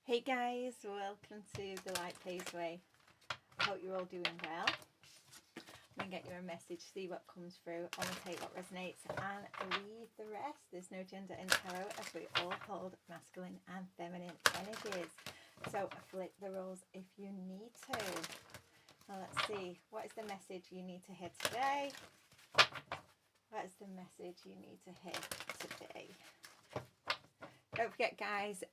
Hey guys, welcome to The Light Plays Way. I hope you're all doing well. I'm going to get you a message, see what comes through. I'm going to take what resonates and leave the rest. There's no gender in tarot as we all hold masculine and feminine energies. So flip the roles if you need to. Now let's see, what is the message you need to hear today? What is the message you need to hear today? Don't forget guys,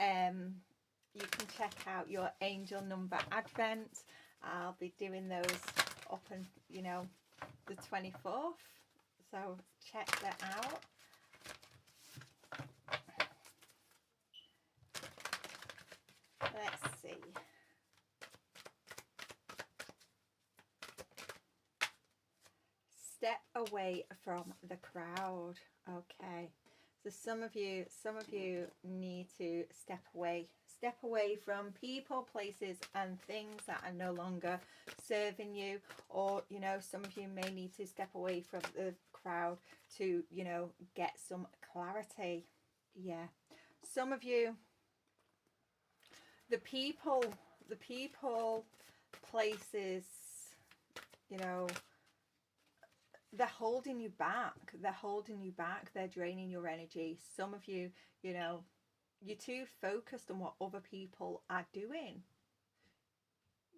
you can check out your angel number advent. I'll be doing those up and the 24th, so check that out. Let's see. Step away from the crowd. Okay, so some of you need to step away from people, places and things that are no longer serving you, or some of you may need to step away from the crowd to get some clarity. Yeah, some of you, the people, places, they're holding you back. They're draining your energy. Some of you, you're too focused on what other people are doing.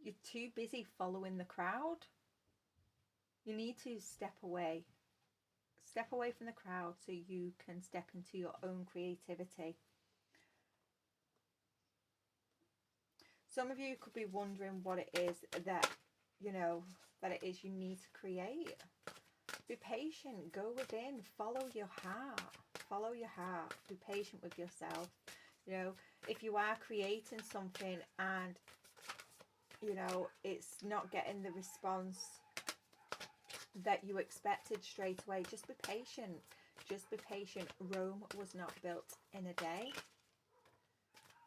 You're too busy following the crowd. You need to step away from the crowd so you can step into your own creativity. Some of you could be wondering what it is that it is you need to create. Be patient, go within, follow your heart, be patient with yourself. If you are creating something and it's not getting the response that you expected straight away, just be patient. Rome was not built in a day.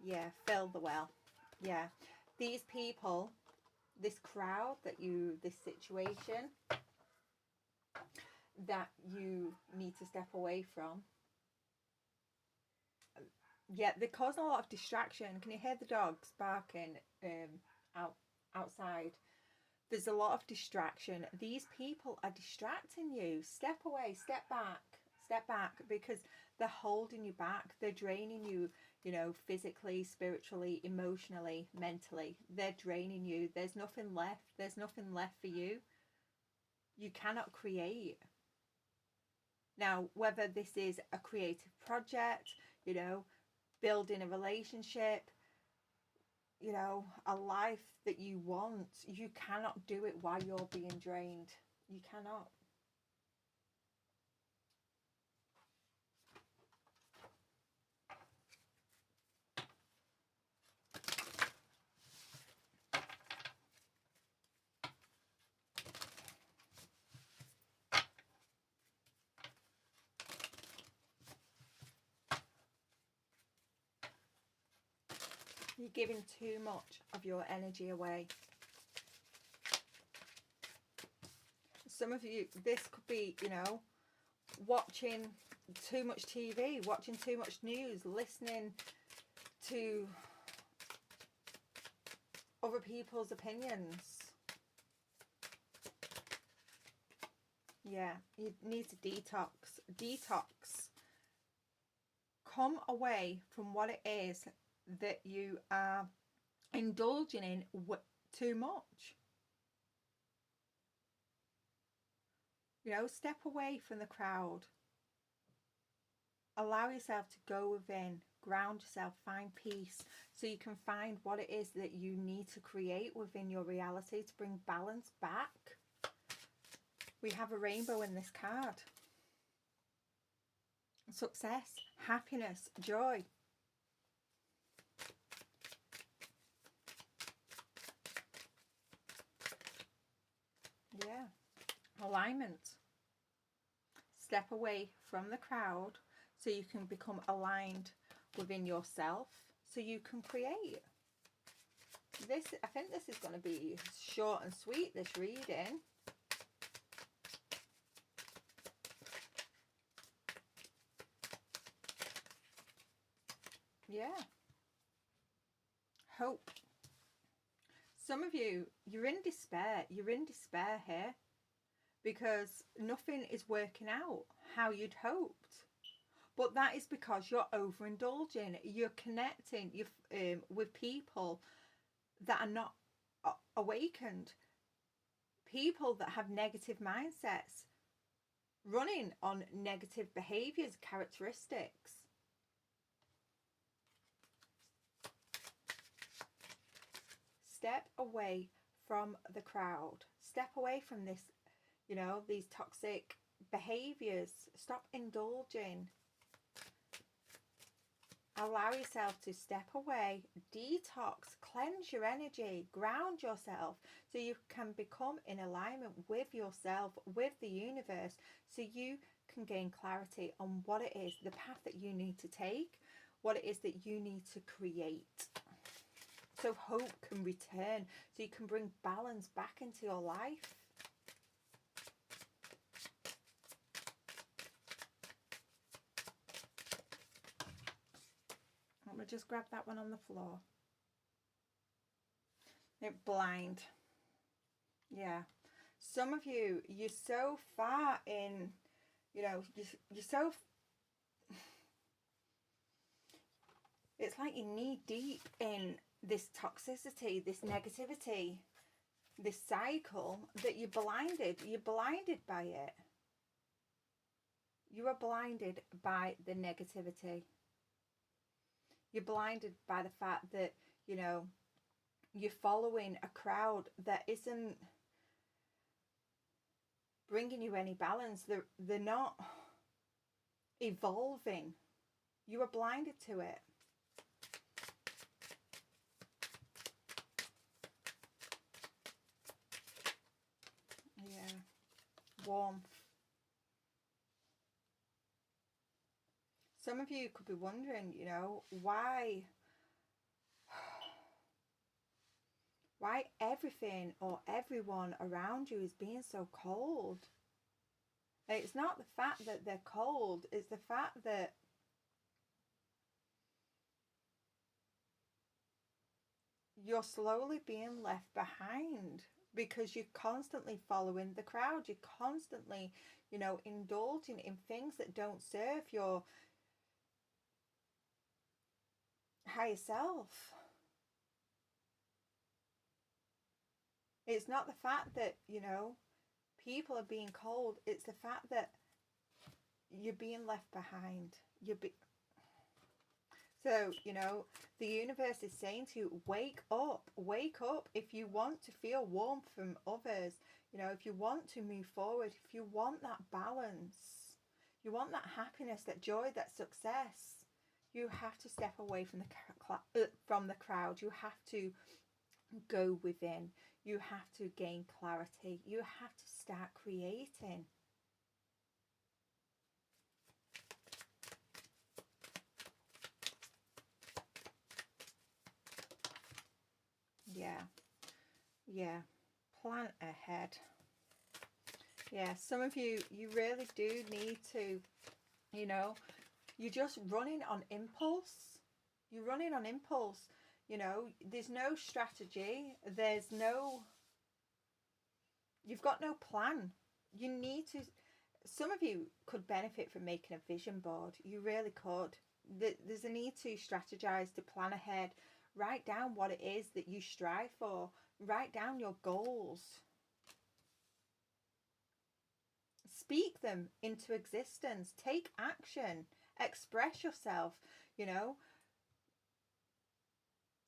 Yeah, fill the well. Yeah, these people, this crowd this situation that you need to step away from, yeah, they're causing a lot of distraction. Can you hear the dogs barking outside? There's a lot of distraction. These people are distracting you. Step away, step back, because they're holding you back. They're draining you, physically, spiritually, emotionally, mentally. They're draining you. There's nothing left for you. You cannot create. Now, whether this is a creative project, building a relationship, a life that you want, you cannot do it while you're being drained. You cannot. You're giving too much of your energy away. Some of you, this could be, watching too much TV, watching too much news, listening to other people's opinions. Yeah, you need to detox. Come away from what it is that you are indulging in too much. Step away from the crowd. Allow yourself to go within, ground yourself, find peace, so you can find what it is that you need to create within your reality to bring balance back. We have a rainbow in this card. Success, happiness, joy. Yeah. Alignment. Step away from the crowd so you can become aligned within yourself, so you can create. I think this is going to be short and sweet, this reading. Yeah. Hope. Some of you, you're in despair. You're in despair here because nothing is working out how you'd hoped. But that is because you're overindulging. You're connecting with people that are not awakened. People that have negative mindsets, running on negative behaviours, characteristics. Step away from the crowd. Step away from this, you know, these toxic behaviours. Stop indulging. Allow yourself to step away, detox, cleanse your energy, ground yourself so you can become in alignment with yourself, with the universe, so you can gain clarity on what it is, the path that you need to take, what it is that you need to create. So hope can return, so you can bring balance back into your life. Let me just grab that one on the floor. Blind. Yeah. Some of you, you're so far in, you know, you're so... It's like you're knee deep in this toxicity, this negativity, this cycle that you're blinded. You're blinded by it. You are blinded by the negativity. You're blinded by the fact that, you know, you're following a crowd that isn't bringing you any balance. They're not evolving. You are blinded to it. Yeah. Warmth. Some of you could be wondering, you know, why everything or everyone around you is being so cold. And it's not the fact that they're cold, it's the fact that you're slowly being left behind because you're constantly following the crowd. You're constantly, you know, indulging in things that don't serve your higher self. It's not the fact that, you know, people are being cold. It's the fact that you're being left behind. So, you know, the universe is saying to you, wake up. Wake up if you want to feel warmth from others. You know, if you want to move forward, if you want that balance, you want that happiness, that joy, that success, you have to step away from the crowd. You have to go within. You have to gain clarity. You have to start creating. Yeah. Plan ahead. Yeah, some of you, you really do need to, you know, you're just running on impulse. You're running on impulse. You know, there's no strategy. You've got no plan. You need to, some of you could benefit from making a vision board. You really could. There's a need to strategize, to plan ahead. Write down what it is that you strive for. Write down your goals. Speak them into existence. Take action. Express yourself, you know.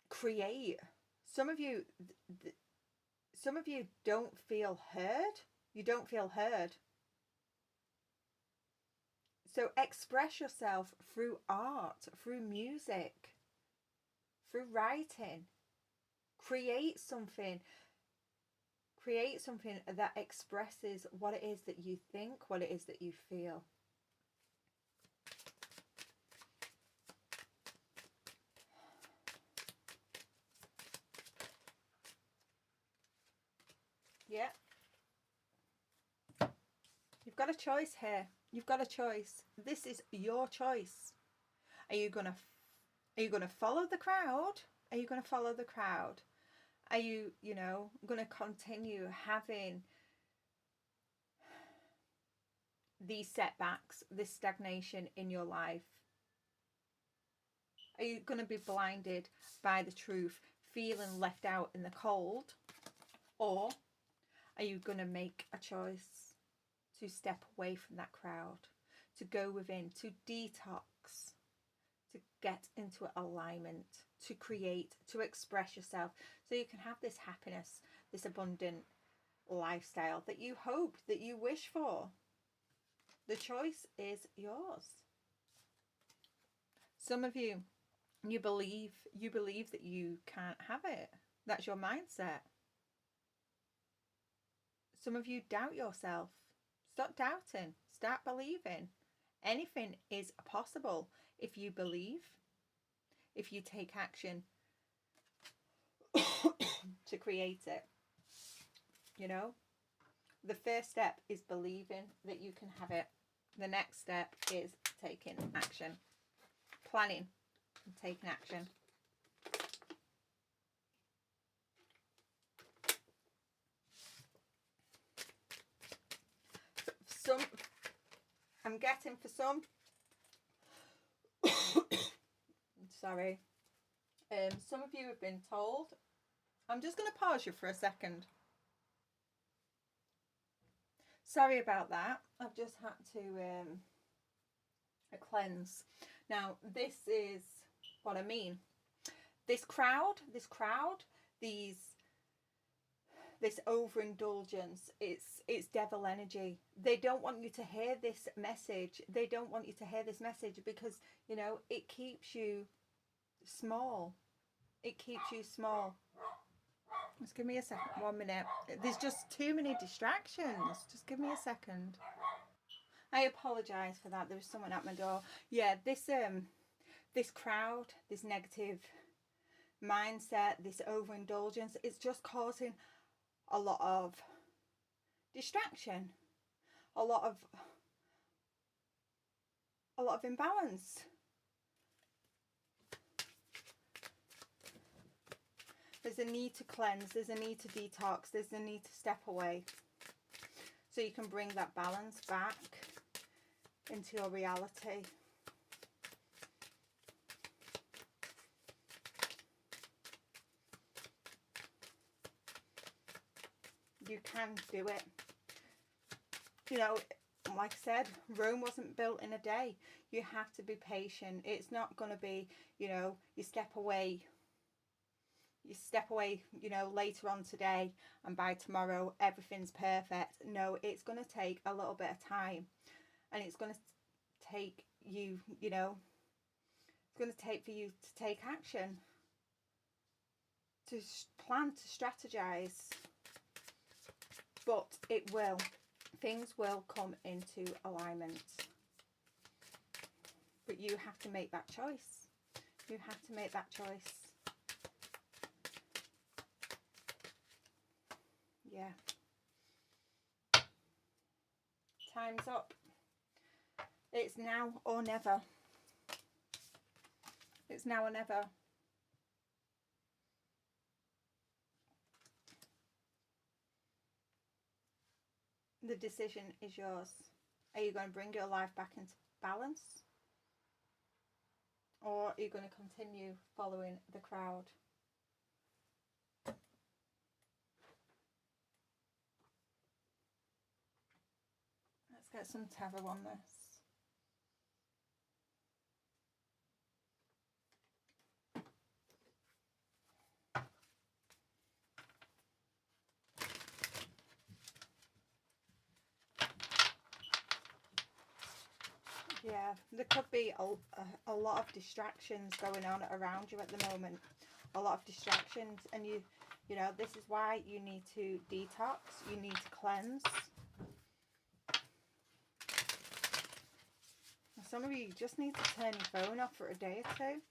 Create. Some of you don't feel heard. You don't feel heard. So express yourself through art, through music, through writing. Create something that expresses what it is that you think, what it is that you feel. Yeah. You've got a choice here. You've got a choice. This is your choice. Are you gonna follow the crowd, Are you going to follow the crowd? Are you, going to continue having these setbacks, this stagnation in your life? Are you going to be blinded by the truth, feeling left out in the cold? Or are you going to make a choice to step away from that crowd, to go within, to detox, to get into alignment, to create, to express yourself, so you can have this happiness, this abundant lifestyle that you hope, that you wish for? The choice is yours. Some of you, you believe that you can't have it. That's your mindset. Some of you doubt yourself. Stop doubting. Start believing. Anything is possible if you believe, if you take action to create it. The first step is believing that you can have it. The next step is taking action, planning and taking action. I'm getting for some, sorry, some of you have been told, I'm just going to pause you for a second. Sorry about that. I've just had to cleanse. Now, this is what I mean. This crowd, this overindulgence, it's devil energy. They don't want you to hear this message. They don't want you to hear this message because, it keeps you small. It keeps you small. Just give me a second, 1 minute. There's just too many distractions. Just give me a second. I apologise for that. There was someone at my door. Yeah, this crowd, this negative mindset, this overindulgence, it's just causing a lot of distraction, a lot of imbalance. There's a need to cleanse, there's a need to detox, there's a need to step away so you can bring that balance back into your reality. You can do it. Like I said, Rome wasn't built in a day. You have to be patient. It's not going to be, you step away, later on today and by tomorrow everything's perfect. No, it's going to take a little bit of time, and it's going to take you, it's going to take for you to take action, to plan, to strategize. But it will. Things will come into alignment. But you have to make that choice. You have to make that choice. Yeah. Time's up. It's now or never. It's now or never. The decision is yours. Are you going to bring your life back into balance? Or are you going to continue following the crowd? Let's get some tarot on this. Yeah, there could be a lot of distractions going on around you at the moment. A lot of distractions, and you know, this is why you need to detox, you need to cleanse. Some of you just need to turn your phone off for a day or two.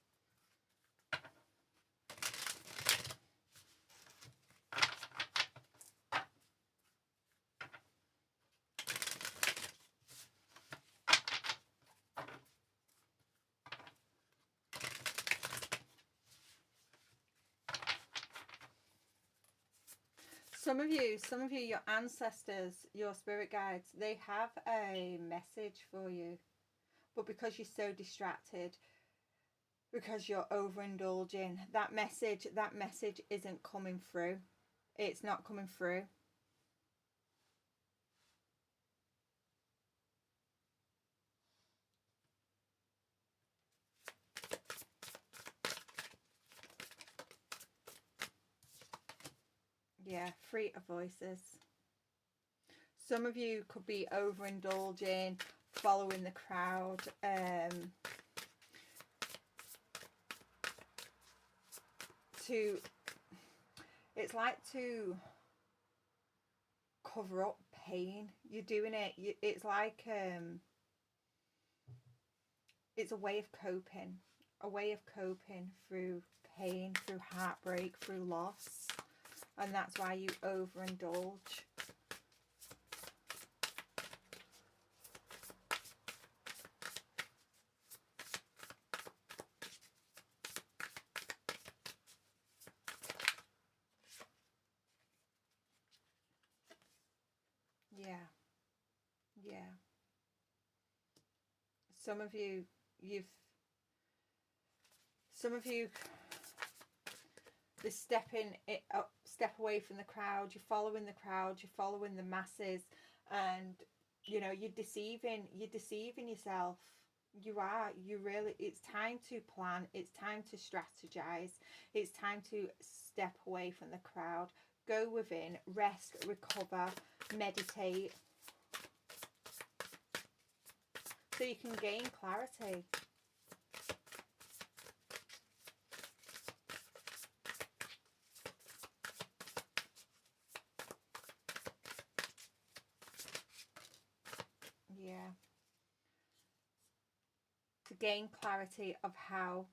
Some of you, your ancestors, your spirit guides, they have a message for you. But because you're so distracted, because you're overindulging, that message isn't coming through. It's not coming through. Yeah, Three of Voices. Some of you could be overindulging, following the crowd, it's like to cover up pain. You're doing it, it's like it's a way of coping, through pain, through heartbreak, through loss, and that's why you overindulge. Yeah. Some of you this step away from the crowd. You're following the crowd, you're following the masses, and you know, you're deceiving yourself. You really, it's time to plan, it's time to strategize, it's time to step away from the crowd, go within, rest, recover, meditate, so you can gain clarity. Yeah. To gain clarity of how,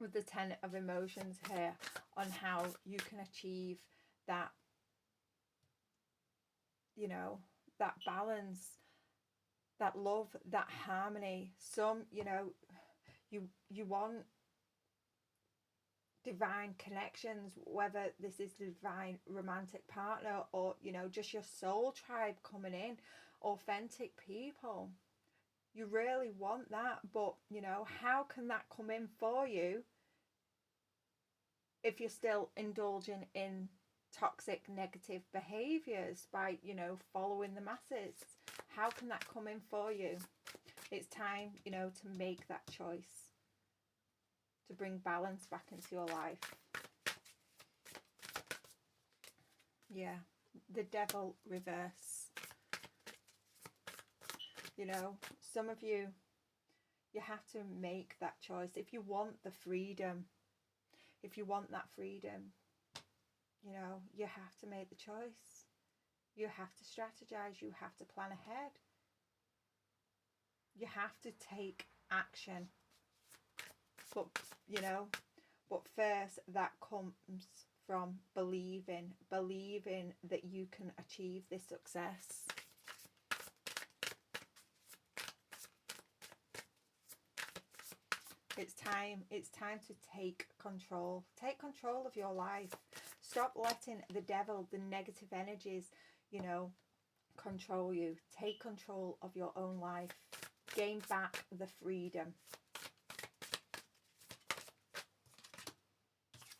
with the Ten of Emotions here, on how you can achieve that, you know, that balance, that love, that harmony. Some, you know, you want divine connections, whether this is the divine romantic partner or, you know, just your soul tribe coming in, authentic people. You really want that, but you know, how can that come in for you if you're still indulging in toxic negative behaviors by, you know, following the masses? How can that come in for you? It's time, you know, to make that choice, to bring balance back into your life. Yeah, the Devil reverse. You know, some of you, you have to make that choice. If you want the freedom, if you want that freedom, you know, you have to make the choice. You have to strategize. You have to plan ahead. You have to take action. But, you know, but first that comes from believing that you can achieve this success. It's time to take control. Take control of your life. Stop letting the devil, the negative energies, you know, control you. Take control of your own life. Gain back the freedom.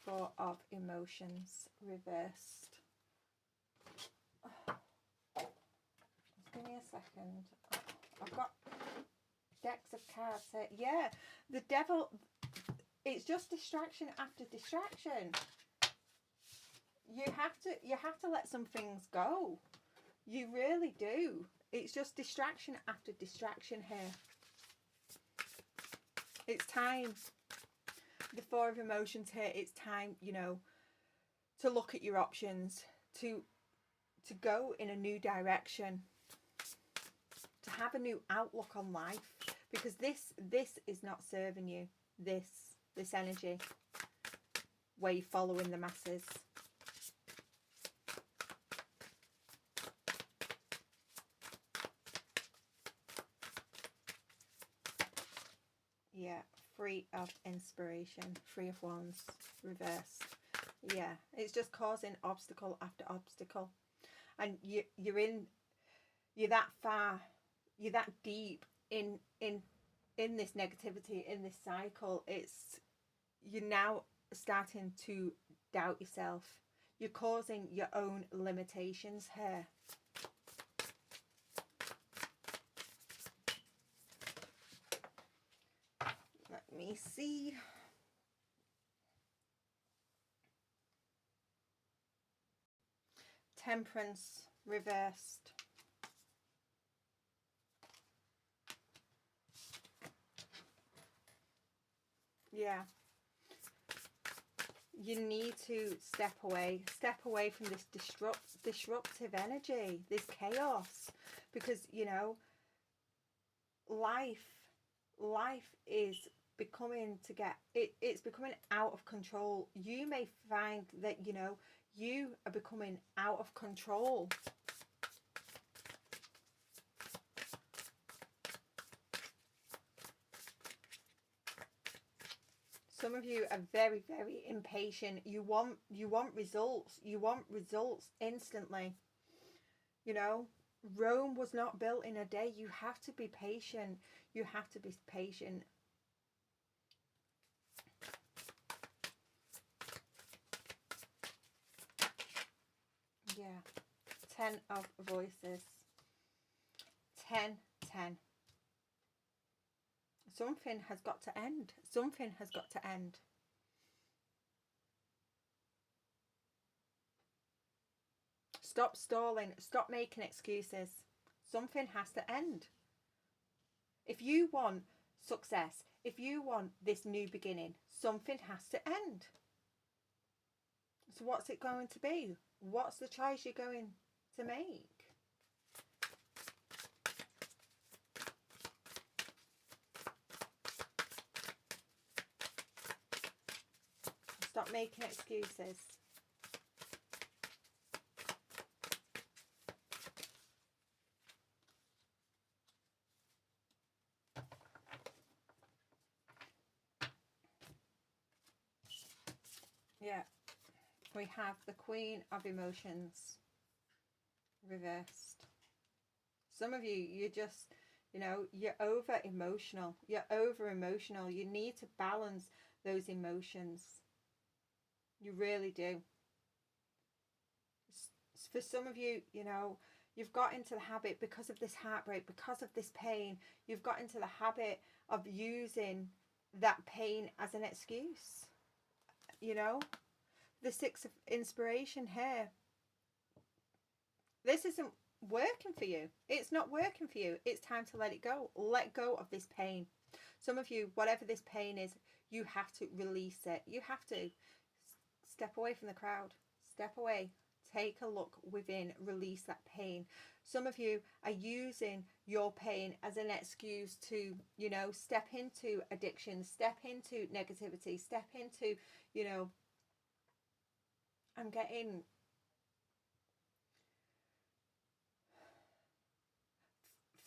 Four of Emotions reversed. Just give me a second. I've got decks of cards here. Yeah, the devil, it's just distraction after distraction. You have to let some things go. You really do. It's just distraction after distraction here. It's time. The Four of Emotions here, it's time, you know, to look at your options, to go in a new direction, to have a new outlook on life, because this is not serving you. This energy, where you're following the masses. Yeah, Three of Inspiration, Three of Wands, reversed. Yeah, it's just causing obstacle after obstacle, and you're that far, you're that deep in this negativity, in this cycle. It's you're now starting to doubt yourself. You're causing your own limitations here. Let me see. Temperance reversed. Yeah. You need to step away from this disruptive energy, this chaos, because life is becoming it's becoming out of control. You may find that you are becoming out of control. Some of you are very, very impatient. You want results. You want results instantly. Rome was not built in a day. You have to be patient. You have to be patient. Yeah. 10 of voices. 10, 10. Something has got to end. Something has got to end. Stop stalling. Stop making excuses. Something has to end. If you want success, if you want this new beginning, something has to end. So what's it going to be? What's the choice you're going to make? Stop making excuses. Yeah, we have the Queen of Emotions reversed. Some of you, you're just, you're over emotional. You're over emotional. You need to balance those emotions. You really do. For some of you, you've got into the habit, because of this heartbreak, because of this pain, you've got into the habit of using that pain as an excuse. The Six of Inspiration here. This isn't working for you. It's not working for you. It's time to let it go. Let go of this pain. Some of you, whatever this pain is, you have to release it. You have to step away from the crowd. Step away. Take a look within. Release that pain. Some of you are using your pain as an excuse to, step into addiction, step into negativity, step into, I'm getting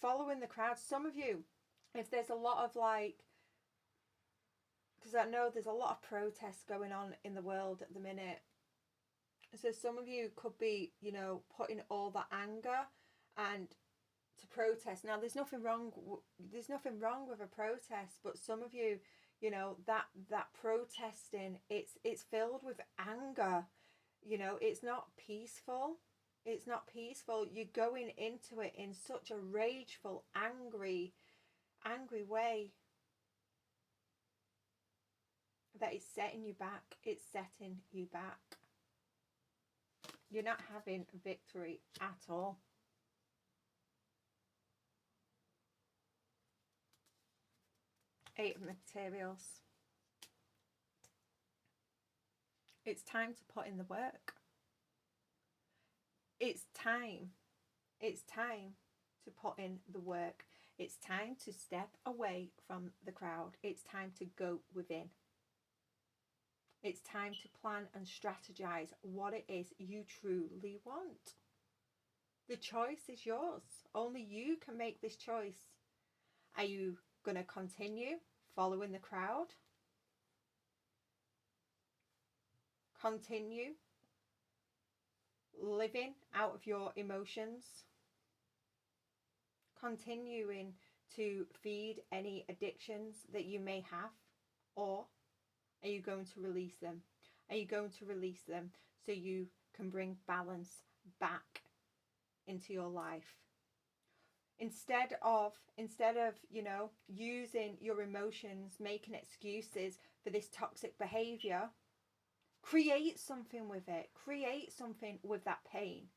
following the crowd. Some of you, if there's a lot of because I know there's a lot of protests going on in the world at the minute. So some of you could be, putting all that anger and to protest. Now there's nothing wrong with a protest, but some of you, that protesting, it's filled with anger. It's not peaceful. It's not peaceful. You're going into it in such a rageful, angry way that it's setting you back. It's setting you back. You're not having victory at all. Eight of Materials. It's time to put in the work. It's time. It's time to put in the work. It's time to step away from the crowd. It's time to go within. It's time to plan and strategize what it is you truly want. The choice is yours. Only you can make this choice. Are you going to continue following the crowd? Continue living out of your emotions. Continuing to feed any addictions that you may have, or are you going to release them? Are you going to release them so you can bring balance back into your life? Instead of, you know, using your emotions, making excuses for this toxic behavior, create something with it. Create something with that pain.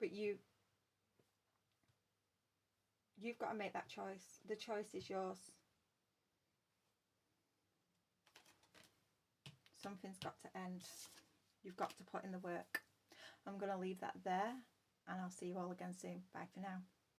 But you've got to make that choice. The choice is yours. Something's got to end. You've got to put in the work. I'm going to leave that there, and I'll see you all again soon. Bye for now.